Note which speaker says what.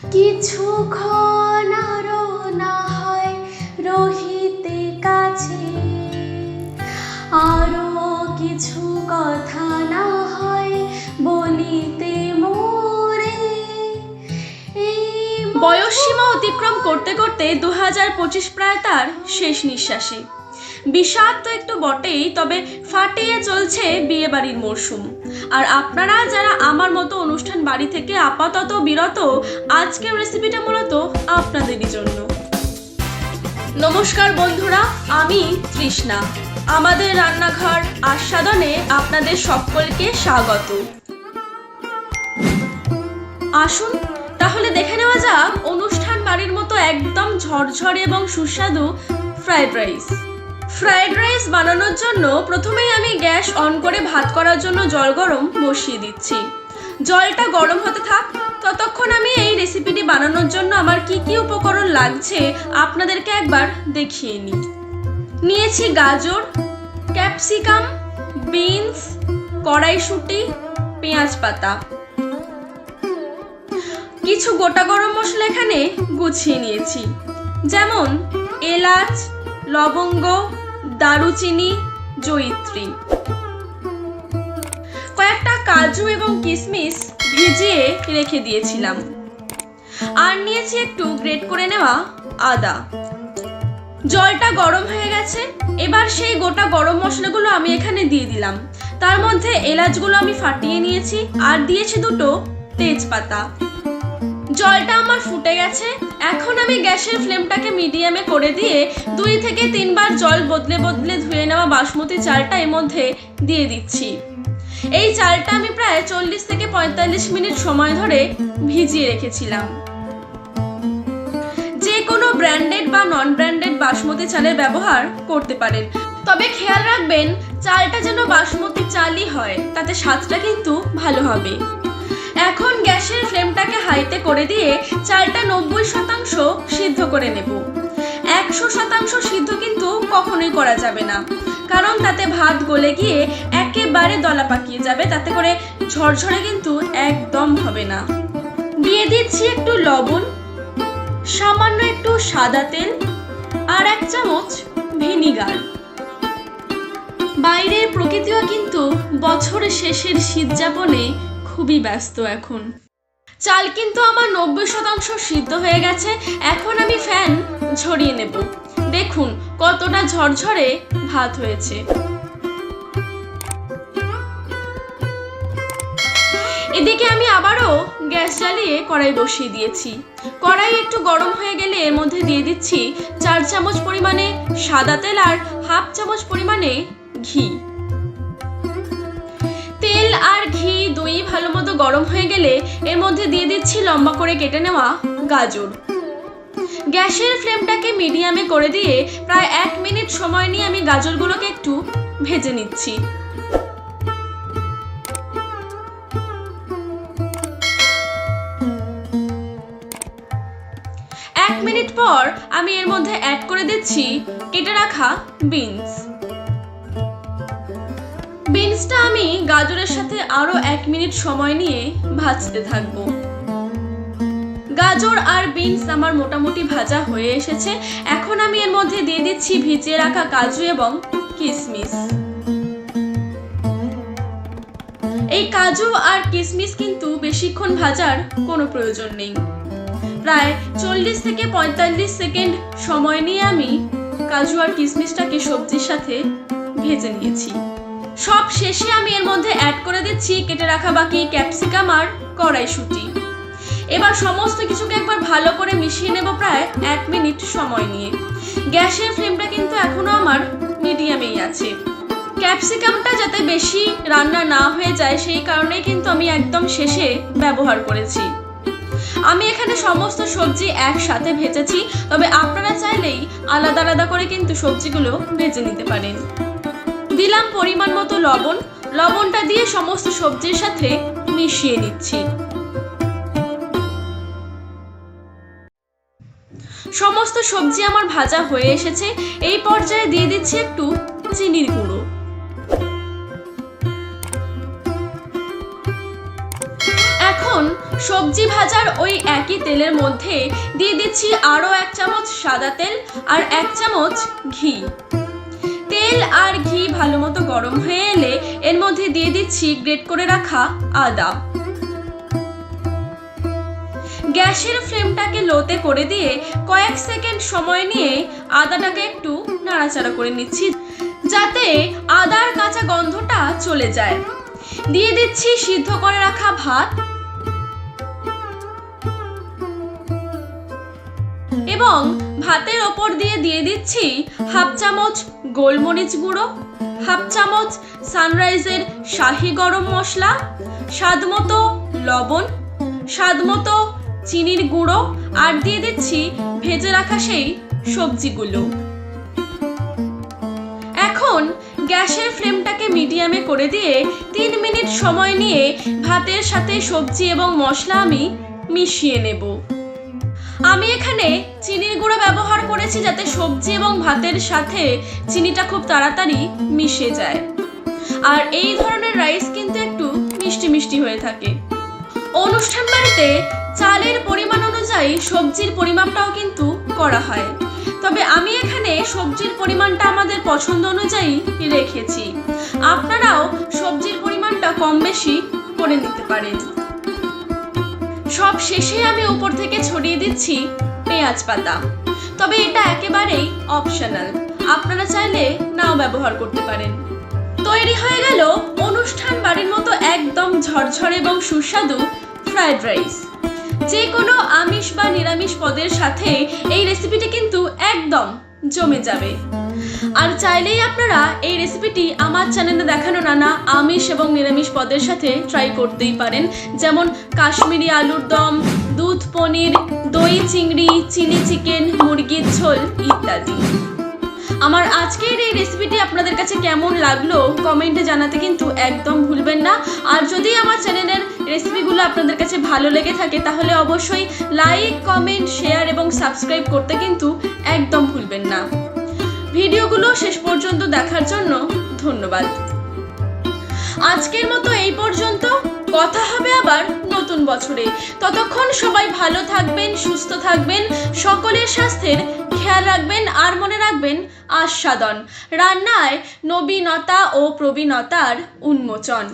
Speaker 1: কিছুক্ষণ আরো না হয় রহিতে কাছে, আরো কিছু কথা না হয় বলিতে মোরে। বয়সসীমা অতিক্রম করতে করতে 2025 প্রায় তার শেষ নিঃশ্বাসে। বিষাদ তো একটু বটেই, তবে ফাটিয়ে চলছে বিয়ে বাড়ির মরশুম। আর আপনারা যারা আমার মতো অনুষ্ঠান বাড়ি থেকে আপাতত বিরত, আজকের রেসিপিটা মূলত আপনাদেরই জন্য। নমস্কার বন্ধুরা, আমি তৃষ্ণা। আমাদের রান্নাঘর আস্বাদনে আপনাদের সকলকে স্বাগত। আসুন তাহলে দেখে নেওয়া যাক অনুষ্ঠান বাড়ির মতো একদম ঝরঝরে এবং সুস্বাদু ফ্রাইড রাইস। ফ্রাইড রাইস বানানোর জন্য প্রথমেই আমি গ্যাস অন করে ভাত করার জন্য জল গরম বসিয়ে দিচ্ছি। জলটা গরম হতে থাক, ততক্ষণ আমি এই রেসিপিটি বানানোর জন্য আমার কি কি উপকরণ লাগছে আপনাদেরকে একবার দেখিয়ে নিই। নিয়েছি গাজর, ক্যাপসিকাম, বিনস, কড়াইশুঁটি, পেঁয়াজ পাতা। কিছু গোটা গরম মশলা এখানে গুছিয়ে নিয়েছি, যেমন এলাচ, লবঙ্গ, দারুচিনি, জয়িত্রী। কয়েকটা কাজু এবং কিশমিশ ভিজিয়ে রেখে দিয়েছিলাম। আর নিয়েছি একটু গ্রেট করে নেওয়া আদা। জলটা গরম হয়ে গেছে, এবার সেই গোটা গরম মশলাগুলো আমি এখানে দিয়ে দিলাম। তার মধ্যে এলাচগুলো আমি ফাটিয়ে নিয়েছি আর দিয়েছি দুটো তেজপাতা। জলটা আমার ফুটে গেছে, এখন আমি গ্যাসের ফ্লেমটাকে মিডিয়ামে করে দিয়ে 2 থেকে 3 বার জল বদলে বদলে ধুয়ে নেওয়া বাসমতি চালটা এর মধ্যে দিয়ে দিচ্ছি। এই চালটা আমি প্রায় 40 থেকে 45 মিনিট সময় ধরে ভিজিয়ে রেখেছিলাম। যে কোনো ব্র্যান্ডেড বা নন ব্র্যান্ডেড বাসমতি চালের ব্যবহার করতে পারেন, তবে খেয়াল রাখবেন চালটা যেন বাসমতি চালই হয়, তাতে স্বাদটা কিন্তু ভালো হবে। এখন গ্যাসের ফ্লেমটাকে হাইতে করে দিয়ে চালটা 90% সিদ্ধ করে নেব। 100% সিদ্ধ কিন্তু কখনোই করা যাবে না, কারণ তাতে ভাত গলে গিয়ে একেবারে দলা পাকিয়ে যাবে, তাতে করে ঝরঝরে কিন্তু একদম হবে না। দিয়ে দিচ্ছি একটু লবণ, সামান্য একটু সাদা তেল আর 1 চামচ ভিনিগার। বাইরের প্রকৃতিও কিন্তু বছরের শেষের শীত যাপনে খুবই ব্যস্ত এখন। চাল কিন্তু আমার 90% সিদ্ধ হয়ে গেছে। এখন আমি ফ্যান ঝরিয়ে নেব। দেখুন কতটা ঝরঝরে ভাত হয়েছে। এদিকে আমি আবারও গ্যাস জ্বালিয়ে কড়াই বসিয়ে দিয়েছি। কড়াই একটু গরম হয়ে গেলে এর মধ্যে দিয়ে দিচ্ছি 4 চামচ পরিমাণে সাদা তেল আর হাফ চামচ পরিমাণে ঘি। তেল আর ঘি দুই ভালো মতো গরম হয়ে গেলে এর মধ্যে দিয়ে দিচ্ছি লম্বা করে কেটে নেওয়া গাজর। গ্যাসের ফ্লেমটাকে মিডিয়ামে করে দিয়ে প্রায় 1 মিনিট সময় নিয়ে আমি গাজরগুলোকে একটু ভেজে নিচ্ছি। এক মিনিট পর আমি এর মধ্যে অ্যাড করে দিচ্ছি কেটে রাখা বিনস। বিনসটা আমি গাজরের সাথে আরো 1 মিনিট সময় নিয়ে ভাজতে থাকবো। গাজর আর বিনস আমার মোটামুটি ভাজা হয়ে এসেছে। এখন আমি এর মধ্যে দিয়ে দিচ্ছি ভিজিয়ে রাখা কাজু এবং কিশমিশ। এই কাজু আর কিশমিশ কিন্তু বেশিক্ষণ ভাজার কোনো প্রয়োজন নেই। প্রায় 40 থেকে 45 সেকেন্ড সময় নিয়ে আমি কাজু আর কিশমিশটাকে সবজির সাথে ভেজে নিয়েছি। সব শেষে আমি এর মধ্যে অ্যাড করে দিচ্ছি কেটে রাখা বাকি ক্যাপসিকাম আর কড়াইশুঁটি। এবার সমস্ত কিছুকে একবার ভালো করে মিশিয়ে নেব প্রায় 1 মিনিট সময় নিয়ে। গ্যাসের ফ্লেমটা কিন্তু এখনো আমার মিডিয়ামেই আছে। ক্যাপসিকামটা যাতে বেশি রান্না না হয়ে যায় সেই কারণে কিন্তু আমি একদম শেষে ব্যবহার করেছি। আমি এখানে সমস্ত সবজি একসাথে ভেজেছি, তবে আপনারা চাইলেই আলাদা আলাদা করে কিন্তু সবজিগুলো ভেজে নিতে পারেন। দিলাম পরিমাণ মতো লবণ। লবণটা দিয়ে সমস্ত সবজির সাথে মিশিয়ে নিচ্ছি। সমস্ত সবজি আমার ভাজা হয়ে এসেছে। এই পর্যায়ে দিয়ে দিচ্ছি একটু চিনির গুঁড়ো। এখন সবজি ভাজার ওই একই তেলের মধ্যে দিয়ে দিচ্ছি আরও 1 চামচ সাদা তেল আর 1 চামচ ঘি। তেল আর ঘি ভালো মতো গরম হয়ে এলে এর মধ্যে দিয়ে দিচ্ছি গ্রেট করে রাখা আদা। গ্যাসের ফ্লেমটাকে লোতে করে দিয়ে কয়েক সেকেন্ড সময় নিয়ে আদাটাকে একটু নাড়াচাড়া করে নিচ্ছি যাতে আদার কাঁচা গন্ধটা চলে যায়। দিয়ে দিচ্ছি সিদ্ধ করে রাখা ভাত এবং ভাতের ওপর দিয়ে দিচ্ছি 1/2 চামচ গোলমরিচ গুঁড়ো, 1/2 চামচ সানরাইজের শাহি গরম মশলা, স্বাদমতো লবণ, স্বাদমতো চিনির গুঁড়ো আর দিয়ে দিচ্ছি ভেজে রাখা সেই সবজিগুলো। এখন গ্যাসের ফ্লেমটাকে মিডিয়ামে করে দিয়ে 3 মিনিট সময় নিয়ে ভাতের সাথে সবজি এবং মশলা আমি মিশিয়ে নেব। আমি এখানে চিনির গুঁড়ো ব্যবহার করেছি যাতে সবজি এবং ভাতের সাথে চিনিটা খুব তাড়াতাড়ি মিশে যায়। আর এই ধরনের রাইস কিন্তু একটু মিষ্টি মিষ্টি হয়ে থাকে। অনুষ্ঠান বাড়িতে চালের পরিমাণ অনুযায়ী সবজির পরিমাপটাও কিন্তু করা হয়, তবে আমি এখানে সবজির পরিমাণটা আমাদের পছন্দ অনুযায়ী রেখেছি। আপনারাও সবজির পরিমাণটা কম বেশি করে নিতে পারেন। সব শেষে আমি উপর থেকে ছড়িয়ে দিচ্ছি পেঁয়াজ পাতা, তবে এটা একেবারেই অপশনাল, আপনারা চাইলে নাও ব্যবহার করতে পারেন। তৈরি হয়ে গেল অনুষ্ঠান বাড়ির মতো একদম ঝরঝরে এবং সুস্বাদু ফ্রাইড রাইস। যে কোনো আমিষ বা নিরামিষ পদের সাথে এই রেসিপিটি কিন্তু একদম জমে যাবে। আর চাইলেই আপনারা এই রেসিপিটি আমার চ্যানেলে দেখানো নানা আমিষ এবং নিরামিষ পদের সাথে ট্রাই করতেই পারেন, যেমন কাশ্মীরি আলুর দম, দুধ পনির, দই চিংড়ি, চিলি চিকেন, মুরগির ঝোল ইত্যাদি। আমার আজকের এই রেসিপিটি আপনাদের কাছে কেমন লাগলো কমেন্টে জানাতে কিন্তু একদম ভুলবেন না। আর যদি আমার চ্যানেলের রেসিপিগুলো আপনাদের কাছে ভালো লেগে থাকে তাহলে অবশ্যই লাইক, কমেন্ট, শেয়ার এবং সাবস্ক্রাইব করতে কিন্তু একদম ভুলবেন না। ভিডিওগুলো শেষ পর্যন্ত দেখার জন্য ধন্যবাদ। আজকের মতো এই পর্যন্ত, কথা হবে আবার নতুন বছরে। ততক্ষণ সবাই ভালো থাকবেন, সুস্থ থাকবেন, সকলের স্বাস্থ্যের খেয়াল রাখবেন আর মনে রাখবেন আস্বাদন রান্নায় নবীনতা ও প্রবীণতার উন্মোচন।